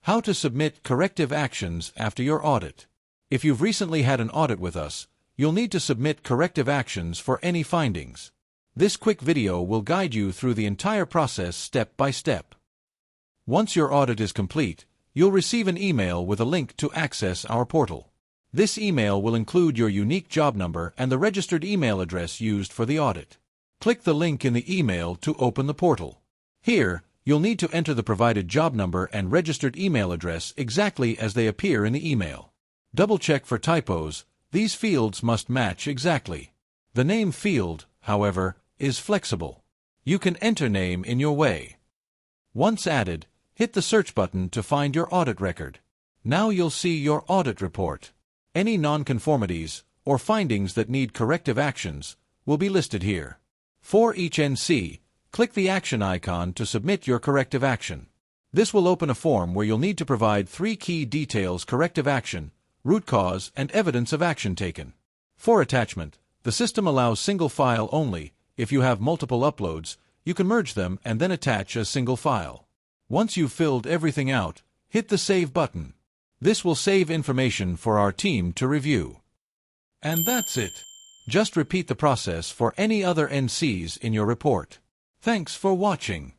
How to submit corrective actions after your audit. If you've recently had an audit with us, you'll need to submit corrective actions for any findings. This quick video will guide you through the entire process step by step. Once your audit is complete, you'll receive an email with a link to access our portal. This email will include your unique job number and the registered email address used for the audit. Click the link in the email to open the portal. Here, you'll need to enter the provided job number and registered email address exactly as they appear in the email. Double-check for typos. These fields must match exactly. The name field, however, is flexible. You can enter name in your way. Once added, hit the search button to find your audit record. Now you'll see your audit report. Any nonconformities or findings that need corrective actions will be listed here. For each NC, click the action icon to submit your corrective action. This will open a form where you'll need to provide 3 key details: corrective action, root cause, and evidence of action taken. For attachment, the system allows single file only. If you have multiple uploads, you can merge them and then attach a single file. Once you've filled everything out, hit the Save button. This will save information for our team to review. And that's it. Just repeat the process for any other NCs in your report. Thanks for watching.